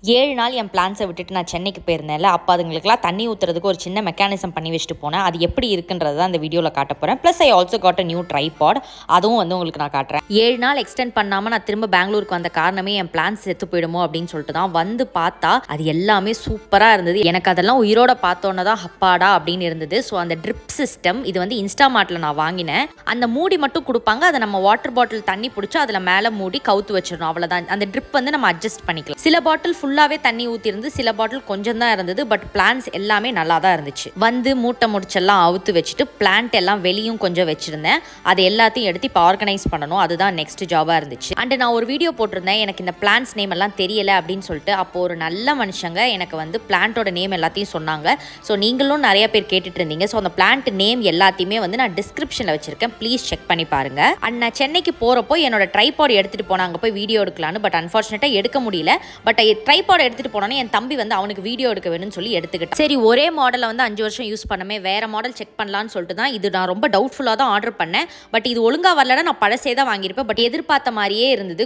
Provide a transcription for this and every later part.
7 நாள் என் பிளான்ஸை விட்டுட்டு நான் சென்னைக்கு போயிருந்தேன்ல, அப்போ அதுங்களுக்குலாம் தண்ணி ஊற்றுறதுக்கு ஒரு சின்ன மெக்கானிசம் பண்ணி வச்சுட்டு போனேன். அது எப்படி இருக்குன்றது தான் இந்த வீடியோவில் காட்ட போகிறேன். Plus I also got a new tripod, அதுவும் வந்து உங்களுக்கு நான் காட்டுறேன். 7 நாள் எக்ஸ்டெண்ட் பண்ணாமல் நான் திரும்ப பெங்களூருக்கு வந்த காரணமே என் பிளான்ஸ் செத்து போயிடுமோ அப்படின்னு சொல்லிட்டு தான். வந்து பார்த்தா அது எல்லாமே சூப்பராக இருந்தது. எனக்கு அதெல்லாம் உயிரோட பார்த்தோன்னே தான் ஹப்பாடா அப்படின்னு இருந்தது. ஸோ அந்த ட்ரிப் சிஸ்டம் இது வந்து இன்ஸ்டாமார்ட்டில் நான் வாங்கினேன். அந்த மூடி மட்டும் கொடுப்பாங்க, அதை நம்ம வாட்டர் பாட்டில் தண்ணி பிடிச்சி அதில் மேலே மூடி கவுத்து வச்சிடணும், அவ்வளோதான். அந்த ட்ரிப் வந்து நம்ம அட்ஜஸ்ட் பண்ணிக்கலாம். சில பாட்டில் ஃபுல்லாகவே தண்ணி ஊற்றிருந்து, சில பாட்டில் கொஞ்சம் தான் இருந்தது. பட் பிளான்ஸ் எல்லாமே நல்லா தான் இருந்துச்சு. வந்து மூட்டை முடிச்செல்லாம் அவுத்து வச்சுட்டு பிளான்ட் எல்லாம் வெளியும் கொஞ்சம் வச்சுருந்தேன். அது எல்லாத்தையும் எடுத்து இப்போ ஆர்கனைஸ் பண்ணணும், அதுதான் நெக்ஸ்ட் ஜாபாக இருந்துச்சு. அண்ட் நான் ஒரு வீடியோ போட்டிருந்தேன், எனக்கு இந்த பிளான்ஸ் நேம் எல்லாம் தெரியலை அப்படின்னு சொல்லிட்டு. அப்போது ஒரு நல்ல மனுஷங்க எனக்கு வந்து பிளான்ட்டோட நேம் எல்லாத்தையும் சொன்னாங்க. ஸோ நீங்களும் நிறைய பேர் கேட்டுட்டு இருந்தீங்க. ஸோ அந்த பிளான்ட் நேம் எல்லாத்தையுமே வந்து நான் டிஸ்கிரிப்ஷனில் வச்சிருக்கேன், ப்ளீஸ் செக் பண்ணி பாருங்க. அண்ட் நான் சென்னைக்கு போகிறப்போ என்னோட ட்ரைபாட் எடுத்துகிட்டு போனாங்க, போய் வீடியோ எடுக்கலான்னு. பட் அன்ஃபார்ச்சுனேட்டாக எடுக்க முடியல. பட் ட்ரைபாட் எடுத்துகிட்டு போனோன்னே என் தம்பி வந்து அவனுக்கு வீடியோ எடுக்க வேணும்னு சொல்லி எடுத்துக்கிட்டு, சரி ஒரே மாடலை வந்து 5 வருஷம் யூஸ் பண்ணமே, வேறு மாடல் செக் பண்ணலான்னு சொல்லிட்டு தான். இது நான் ரொம்ப டவுட்ஃபுல்லாக தான் ஆர்டர் பண்ணேன். பட் இது ஒழுங்காக வரலன்னா நான் பழசே தான் வாங்கியிருப்பேன். பட் எதிர்பார்த்த மாதிரியே இருந்தது,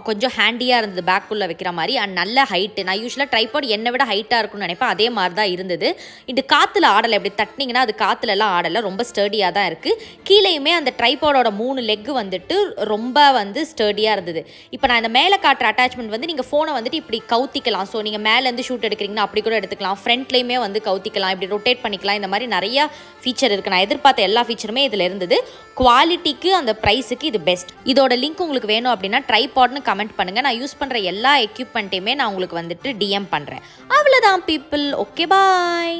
கொஞ்சம் ஹேண்டியாக இருந்தது, பேக்குள்ளே வைக்கிற மாதிரி. அண்ட் நல்ல ஹைட்டு. நான் யூஸ்வலாக ட்ரைபாட் என்னை விட ஹைட்டாக இருக்கும்னு நினைப்பேன், அதே மாதிரி தான் இருந்தது. இது காற்றுல ஆடலை, எப்படி தட்டினீங்கன்னா அது காற்றுலலாம் ஆடலை, ரொம்ப ஸ்டர்டியாக தான் இருக்குது. கீழேயுமே அந்த ட்ரைபாடோட 3 லெக்கு வந்துட்டு ரொம்ப வந்து ஸ்டர்டியாக இருந்தது. இப்போ நான் இந்த மேலே காட்டுற அட்டாச்மெண்ட் வந்து நீங்கள் ஃபோனை வந்துட்டு இப்படி கவுத்திக்கலாம். ஸோ நீங்கள் மேலேருந்து ஷூட் எடுக்கிறீங்கன்னா அப்படி கூட எடுத்துக்கலாம். ஃப்ரண்ட்லேயுமே வந்து கவுத்திக்கலாம், இப்படி ரொட்டேட் பண்ணிக்கலாம். இந்த மாதிரி நிறையா ஃபீச்சர் இருக்குது. நான் எதிர்பார்த்த எல்லா ஃபீச்சருமே இதில் இருந்தது. குவாலிட்டிக்கு அந்த ப்ரைஸுக்கு இது பெஸ்ட். இதோட லிங்க் உங்களுக்கு வேணும் அப்படின்னா ட்ரைபாட்னு கமெண்ட் பண்ணுங்கள். நான் யூஸ் பண்ணுற எல்லா எக்யூப்மெண்ட்டையுமே நான் உங்களுக்கு வந்துட்டு டிஎம் பண்ணுறேன். அவ்வளோதான் பீப்புள். ஓகே, பாய்.